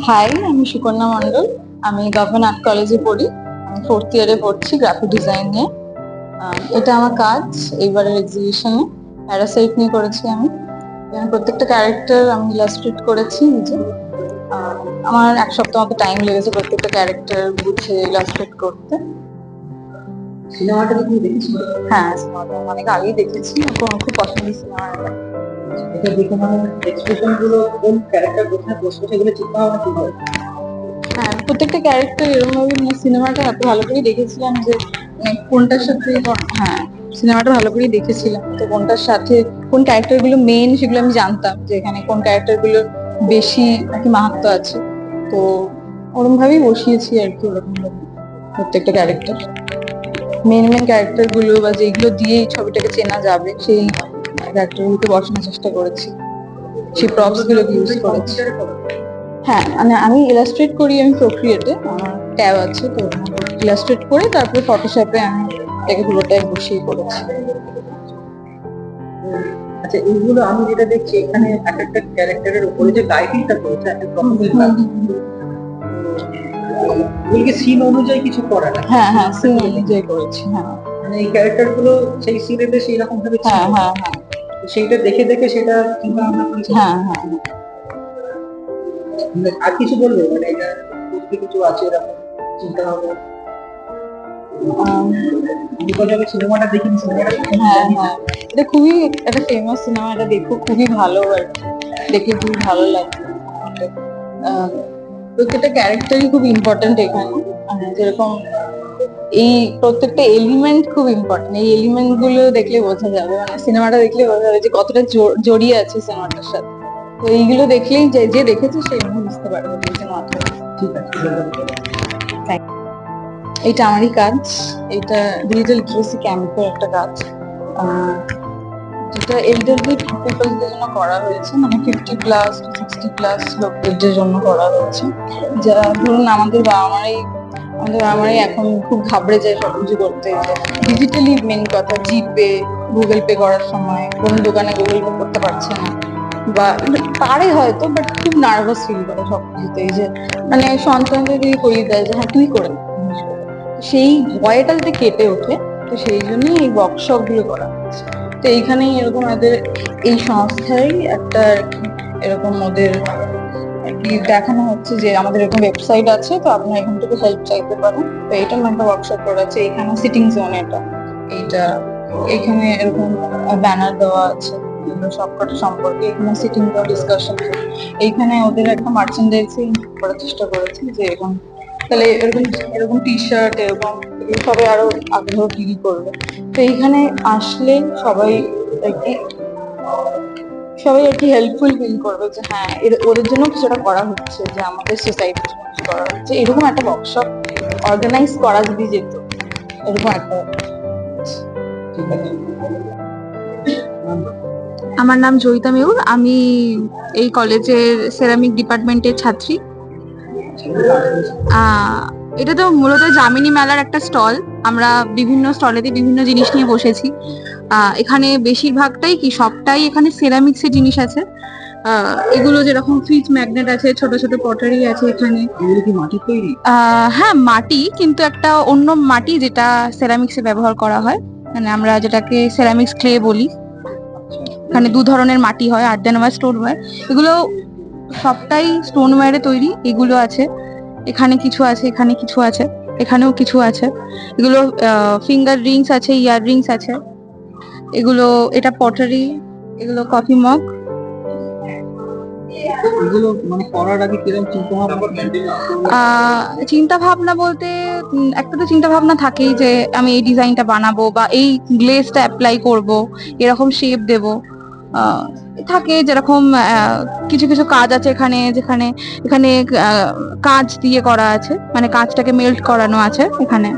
High, আমি সুকন্যা মণ্ডল। আমি government art কলেজে পড়ি। আমি 4th ইয়ারে পড়ছি গ্রাফিক ডিজাইন নিয়ে। এটা আমার কাজ এইবারের এক্সিবিশনে প্যারাসাইট নিয়ে করেছি আমি। প্রত্যেকটা ক্যারেক্টার আমি ইলাস্ট্রেট করেছি নিজে। আমার 1 সপ্তাহ মতো টাইম লেগেছে প্রত্যেকটা ক্যারেক্টার বুঝে ইলাস্ট্রেট করতে। সিনেমাটা কি তুমি দেখেছিলে? হ্যাঁ, সিনেমাটা অনেক আগেই দেখেছি। আমার খুব পছন্দের সিনেমা এটা। এটা দেখে মানে এক্সপ্রেশন গুলো কোন ক্যারেক্টার কোথায় বসবে সেগুলো চিন্তা ভাবনা কি হয়? হ্যাঁ, প্রত্যেকটা ক্যারেক্টার এরকম ভাবে সিনেমাটা এত ভালো করে দেখেছিলাম যে কোনটার সাথে হ্যাঁ সিনেমাটা ভালো করে দেখেছিলাম তো কোনটার সাথে কোন ক্যারেক্টার গুলো মেন সেগুলো আমি জানতাম যে এখানে কোন ক্যারেক্টার গুলো বেশি নাকি মাহাত্ম আছে। তো ওরকম ভাবেই বসিয়েছি আর কি। ওরকম ভাবে প্রত্যেকটা ক্যারেক্টার মেন ক্যারেক্টার গুলো বা যেগুলো দিয়ে এই ছবিটাকে চেনা যাবে সেই ক্যারেক্টার গুলোকে বসানোর চেষ্টা করেছি। সেই প্রপস গুলো ইউজ করেছি। হ্যাঁ, মানে আমি ইলাস্ট্রেট করি আমি প্রক্রিয়েটে। আমার ট্যাব আছে, তো ইলাস্ট্রেট করে তারপরে ফটোশপে আমি এটাকে পুরোটাই বসিয়ে করেছি। আচ্ছা, এইগুলো আমি যেটা দেখছি এখানে এক একটা ক্যারেক্টারের উপরে যে লাইটিংটা করেছে একটা প্রফেশনাল সিন অনুযায়ী কিছু করা না। হ্যাঁ হ্যাঁ, সিন অনুযায়ী করেছি। হ্যাঁ, মানে এই ক্যারেক্টার গুলো সেই সিনেতে সেই রকম ভাবে হ্যাঁ হ্যাঁ হ্যাঁ, সেইটা দেখে দেখে সেটা চিন্তা ভাবনা করেছি। হ্যাঁ হ্যাঁ। আর কিছু বলবে মানে এটা কিছু আছে এরকম চিন্তা ভাবনা? সিনেমাটা দেখিনি, সিনেমাটা হ্যাঁ হ্যাঁ, এটা খুবই একটা ফেমাস সিনেমা। এটা দেখো, খুবই ভালো আর কি। দেখে খুবই ভালো লাগে। প্রত্যেকটা ক্যারেক্টারই খুব ইম্পর্টেন্ট এখানে। যেরকম এই প্রত্যেকটা এলিমেন্ট খুব ইম্পর্টেন্ট। এই এলিমেন্ট গুলো দেখলে বোঝা যাবে, মানে সিনেমাটা দেখলে বোঝা যাবে যে কতটা জড়িয়ে আছে সিনেমাটার সাথে। তো এইগুলো দেখলেই যে দেখেছে সে বুঝতে পারবে যে সিনেমাটা। ঠিক আছে, এটা আমারই কাজ। এটা ডিজিটাল লিটারেসি ক্যাম্পের একটা কাজ, যেটা এল্ডারলি পিপলদের জন্য করা হয়েছে। মানে 50+ to 60+ লোকদের জন্য করা হয়েছে। যা ধরুন আমাদের বাবা মারাই এখন খুব ঘাবড়ে যায় সবকিছু করতে। ডিজিটালি মেন কথা, জিপে গুগল পে করার সময় কোনো দোকানে গুগল পে করতে পারছে না, বা পারে হয়তো বাট খুব নার্ভাস ফিল করে সবকিছুতেই, যে মানে সন্তানদের দিয়ে করিয়ে দেয় যে হ্যাঁ তুই করে সেই ভয়টা যাতে কেটে ওঠে। তো সেই জন্যই এই ওয়ার্কশপ গুলো করা হচ্ছে। তো এইখানেই এরকম ওদের এই সংস্থায় একটা এরকম ওদের আর কি দেখানো হচ্ছে যে আমাদের এরকম ওয়েবসাইট আছে, তো আপনারা এখান থেকে হেল্প চাইতে পারেন। তো এইটার একটা ওয়ার্কশপ করা আছে। এখানে সিটিং জোন, এইটা এখানে এরকম ব্যানার দেওয়া আছে সবকটা সম্পর্কে। এখানে সিটিং ডিসকাশন। এইখানে ওদের একটা মার্চেন্ডাইজিং করার চেষ্টা করেছে যে এরকম তাহলে এরকম টি শার্ট এরকম সবাই আরো আগ্রহ ফিল করবে। তো এইখানে আসলে সবাই আর কি হেল্পফুল ফিল করবে যে হ্যাঁ ওদের জন্য কিছুটা করা হচ্ছে, যে আমাদের সোসাইটির জন্য কিছু করা হচ্ছে। এরকম একটা ওয়ার্কশপ অর্গানাইজ করা যদি যেত, এরকম একটা। ঠিক আছে। আমার নাম জয়িতা মেহুর। আমি এই কলেজের সেরামিক ডিপার্টমেন্টের ছাত্রী। এটা তো মূলত যামিনী মেলার একটা স্টল। আমরা বিভিন্ন স্টলেতে বিভিন্ন জিনিস নিয়ে বসেছি। এখানে বেশিরভাগটাই কি সবটাই এখানে সেরামিক্সের জিনিস আছে। এগুলো যেরকম ফ্রিজ ম্যাগনেট আছে, ছোট ছোট পটারি আছে এখানে। এগুলো কি মাটির তৈরি? হ্যাঁ, মাটি, কিন্তু একটা অন্য মাটি যেটা সেরামিক্সে ব্যবহার করা হয়। মানে আমরা যেটাকে সেরামিক্স ক্লে বলি। এখানে 2 ধরনের মাটি হয়, আর্দেনওয়্যার, স্টোনওয়্যার। এগুলো সবটাই স্টোনওয়্যারে তৈরি। এগুলো আছে, এখানে কিছু আছে, এখানে কিছু আছে, এখানেও কিছু আছে। এগুলো ফিঙ্গার রিংস আছে, ইয়ার রিংস আছে। এগুলো এটা পটারি, এগুলো কফি মগ। এগুলো মানে করার আগে কিরকম চিন্তা ভাবনা বলতে একটা তো চিন্তা ভাবনা থাকেই যে আমি এই ডিজাইনটা বানাবো বা এই গ্লেজটা অ্যাপ্লাই করব, এরকম শেপ দেব। থাকে যেরকম কিছু কিছু কাজ আছে এখানে, যেখানে এখানে কাঁচ দিয়ে করা আছে, মানে কাঁচটাকে মেল্ট করানো আছে এখানে।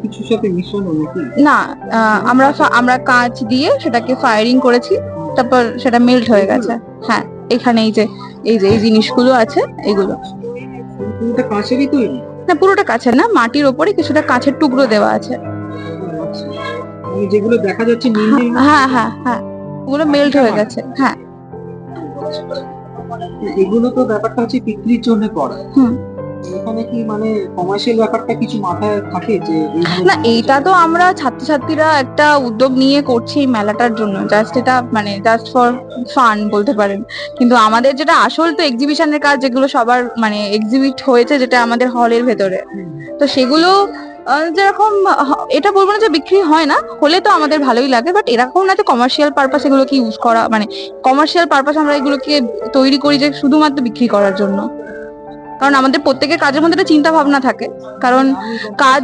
কিছুর সাথে মিশানো নাকি? না, আমরা কাঁচ দিয়ে সেটাকে ফায়ারিং করেছি, তারপর সেটা মেল্ট হয়ে গেছে। হ্যাঁ, এখানে এই যে এই জিনিসগুলো আছে এগুলো পুরোটা কাঁচেরই তৈরি? না, পুরোটা কাঁচের না, মাটির ওপরে কিছুটা কাঁচের টুকরো দেওয়া আছে। যেগুলো দেখা যাচ্ছে হ্যাঁ হ্যাঁ হ্যাঁ, ওগুলো মেল্ট হয়ে গেছে। হ্যাঁ, এগুলো তো ব্যাপারটা হচ্ছে বিক্রির জন্য করা, হুম। এখানে কি মানে কমার্শিয়াল ব্যাপারটা কিছু মাথায় থাকে যে এইভাবে না, এইটা তো আমরা ছাত্রছাত্রীরা একটা উদ্যোগ নিয়ে করছি এই মেলাটার জন্য, জাস্ট এটা মানে জাস্ট ফর ফান বলতে পারেন। কিন্তু আমাদের যেটা আসল তো এক্সিবিশনের কাজ, যেগুলো সবার মানে এক্সিবিট হয়েছে যেটা আমাদের হলের ভেতরে, তো সেগুলো যেরকম এটা বলবো না যে বিক্রি হয় না, হলে তো আমাদের ভালোই লাগে, বাট এরকম না যে কমার্শিয়াল পারপাস এগুলোকে ইউজ করা, মানে কমার্শিয়াল পারপাস আমরা এগুলোকে তৈরি করি যে শুধুমাত্র বিক্রি করার জন্য। কারণ আমাদের প্রত্যেকের কাজের মধ্যে একটা চিন্তা ভাবনা থাকে, কারণ কাজ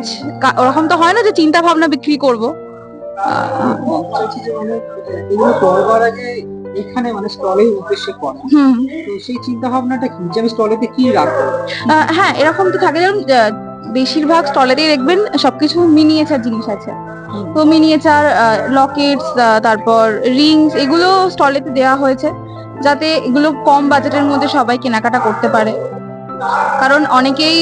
ওরকম তো হয় না যে চিন্তা ভাবনা বিক্রি করব। চাইছি যে মানে এগুলো করবার আগে এখানে মানে স্টলের উদ্দেশ্যে করা, হুম। তো সেই চিন্তা ভাবনাটা কি যে আমি স্টলেতে কি রাখবো? হ্যাঁ, এরকম তো থাকে, যেমন বেশিরভাগ স্টলেতেই দেখবেন সবকিছু মিনিয়েচার জিনিস আছে। তো মিনিয়েচার লকেটস, তারপর রিংস, এগুলো স্টলেতে দেওয়া হয়েছে যাতে এগুলো কম বাজেটের মধ্যে সবাই কেনাকাটা করতে পারে। কারণ অনেকেই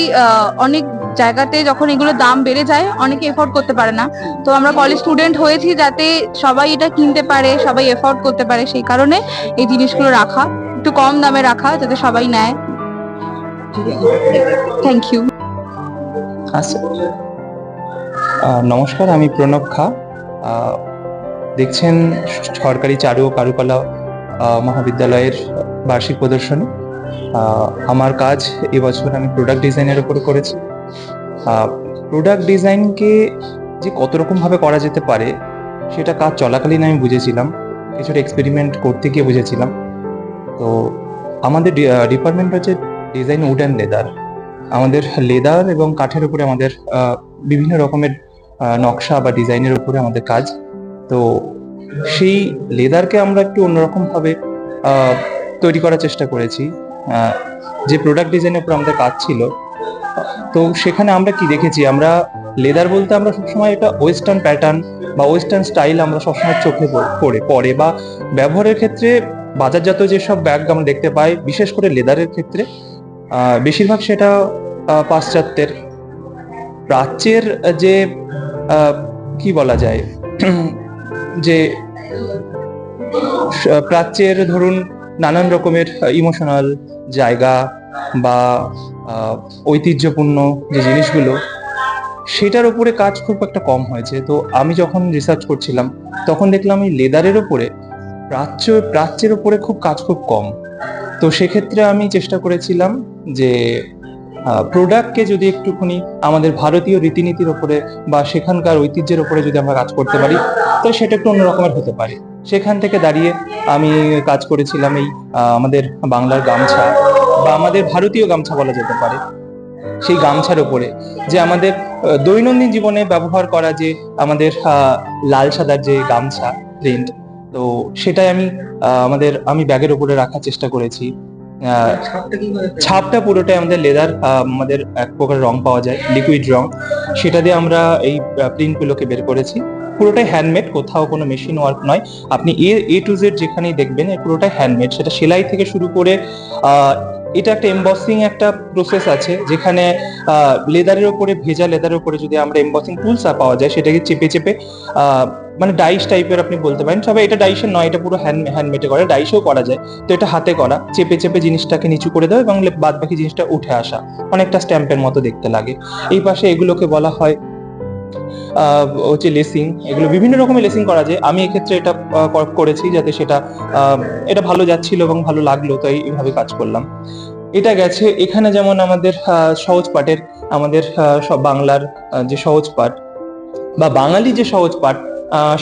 অনেক জায়গাতে যখন এগুলোর দাম বেড়ে যায় অনেকে এফোর্ড করতে পারে না, তো আমরা কলেজ স্টুডেন্ট হয়েছি যাতে সবাই এটা কিনতে পারে, সবাই এফোর্ড করতে পারে, সেই কারণে এই জিনিসগুলো রাখা, একটু কম দামে রাখা যাতে সবাই নেয়। Thank you. আচ্ছা, নমস্কার, আমি প্রণব খা। দেখছেন সরকারি চারু ও কারুকলা মহাবিদ্যালয়ের বার্ষিক প্রদর্শনী। আমার কাজ এবছর আমি প্রোডাক্ট ডিজাইনের উপর করেছি। প্রোডাক্ট ডিজাইনকে যে কত রকমভাবে করা যেতে পারে সেটা কাজ চলাকালীন আমি বুঝেছিলাম, কিছুটা এক্সপেরিমেন্ট করতে গিয়ে বুঝেছিলাম। তো আমাদের ডিপার্টমেন্ট হচ্ছে ডিজাইন উড অ্যান্ড লেদার। আমাদের লেদার এবং কাঠের উপরে আমাদের বিভিন্ন রকমের নকশা বা ডিজাইনের উপরে আমাদের কাজ। তো সেই লেদারকে আমরা একটু অন্যরকম ভাবে তৈরি করার চেষ্টা করেছি। যে প্রোডাক্ট ডিজাইনের উপর আমাদের কাজ ছিল, তো সেখানে আমরা কি দেখেছি, আমরা লেদার বলতে আমরা সবসময় এটা ওয়েস্টার্ন প্যাটার্ন বা ওয়েস্টার্ন স্টাইল আমরা সবসময় চোখে পড়ে বা ব্যবহারের ক্ষেত্রে বাজারজাত যেসব ব্যাগ আমরা দেখতে পাই, বিশেষ করে লেদারের ক্ষেত্রে বেশিরভাগ সেটা পাশ্চাত্যের। প্রাচ্যের যে কি বলা যায়, যে প্রাচ্যের ধরুন নানান রকমের ইমোশনাল জায়গা বা ঐতিহ্যপূর্ণ যে জিনিসগুলো, সেটার উপরে কাজ খুব একটা কম হয়েছে। তো আমি যখন রিসার্চ করছিলাম তখন দেখলাম এই লেদারের উপরে প্রাচ্যের উপরে কাজ খুব কম। তো সেক্ষেত্রে আমি চেষ্টা করেছিলাম যে প্রোডাক্টকে যদি একটুখানি আমাদের ভারতীয় রীতিনীতির উপরে বা সেখানকার ঐতিহ্যের উপরে যদি আমরা কাজ করতে পারি, তো সেটা একটু অন্য রকমের হতে পারে। সেখান থেকে দাঁড়িয়ে আমি কাজ করেছিলাম এই আমাদের বাংলার গামছা বা আমাদের ভারতীয় গামছা বলা যেতে পারে, সেই গামছার উপরে যে আমাদের দৈনন্দিন জীবনে ব্যবহার করা যে আমাদের লাল সাদার যে গামছা প্রিন্ট, তো সেটাই আমি ব্যাগের উপরে রাখার চেষ্টা করেছি। ছাপটা পুরোটাই আমাদের লেদার, আমাদের এক প্রকার রং পাওয়া যায়, লিকুইড রং, সেটা দিয়ে আমরা এই প্রিন্ট গুলোকে বের করেছি। পুরোটাই হ্যান্ডমেড, কোথাও কোনো মেশিন ওয়ার্ক নয়। আপনি এ টু জেড যেখানেই দেখবেন পুরোটাই হ্যান্ডমেড, সেটা সেলাই থেকে শুরু করে এটা একটা এমবসিং একটা প্রসেস আছে, যেখানে লেদারের উপরে, ভেজা লেদারের উপরে যদি আমরা এমবসিং টুলস পাওয়া যায়, সেটাকে চেপে চেপে মানে ডাইস টাইপের আপনি বলতে পারেন। তবে এটা ডাইসের নয়, এটা পুরো হ্যান্ডমেডে করে, ডাইসেও করা যায়। তো এটা হাতে করা, চেপে চেপে জিনিসটাকে নিচু করে দেওয়া এবং বাদ বাকি জিনিসটা উঠে আসা, অনেকটা স্ট্যাম্পের মতো দেখতে লাগে। এই পাশে এগুলোকে বলা হয় হচ্ছে লেসিং। এগুলো বিভিন্ন রকমের লেসিং করা যায়। আমি এক্ষেত্রে এটা করেছি যাতে সেটা এটা ভালো যাচ্ছিল এবং ভালো লাগলো, তাই এইভাবে কাজ করলাম। এটা গেছে। এখানে যেমন আমাদের সহজ পাঠের, আমাদের সব বাংলার যে সহজ পাঠ বা বাঙালি যে সহজ পাঠ,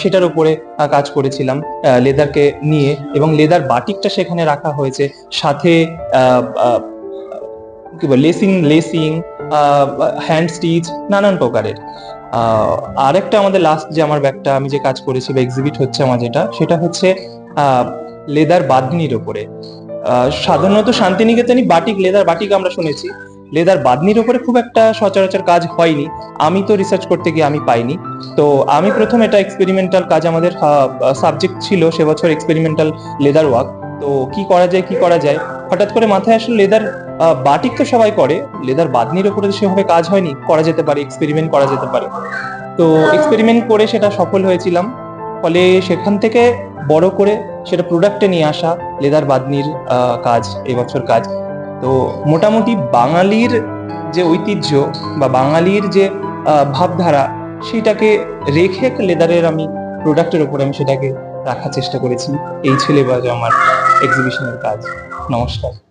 সেটার উপরে কাজ করেছিলাম লেদারকে নিয়ে, এবং লেদার বাটিকটা সেখানে রাখা হয়েছে, সাথে কি বল লেসিং হ্যান্ড স্টিচ নানান প্রকারের। আরেকটা আমাদের লাস্ট যে আমার ব্যাগটা আমি যে কাজ করেছি বা এক্সিবিট হচ্ছে আমার যেটা, সেটা হচ্ছে লেদার বাঁধনির উপরে। সাধারণত শান্তিনিকেতনই বাটিক, লেদার বাটিক আমরা শুনেছি, লেদার বাঁধনির উপরে খুব একটা সচরাচর কাজ হয়নি। আমি তো রিসার্চ করতে গিয়ে আমি পাইনি। তো আমি প্রথম এটা এক্সপেরিমেন্টাল কাজ, আমাদের সাবজেক্ট ছিল সে বছর এক্সপেরিমেন্টাল লেদার ওয়ার্ক। তো কি করা যায় হঠাৎ করে মাথায় আসলো, লেদার বাটিক তো সবাই করে, লেদার বাঁধনির উপরে সেভাবে কাজ হয়নি, করা যেতে পারে, এক্সপেরিমেন্ট করা যেতে পারে। তো এক্সপেরিমেন্ট করে সেটা সফল হয়েছিলাম। ফলে সেখান থেকে বড় করে সেটা প্রোডাক্টে নিয়ে আসা লেদার বাদনির কাজ এবছর কাজ। তো মোটামুটি বাঙালির যে ঐতিহ্য বা বাঙালির যে ভাবধারা সেটাকে রেখে লেদারের আমি প্রোডাক্টের উপরে আমি সেটাকে রাখার চেষ্টা করেছি। এই ছিল এবার আমার এক্সিবিশনের কাজ। নমস্কার।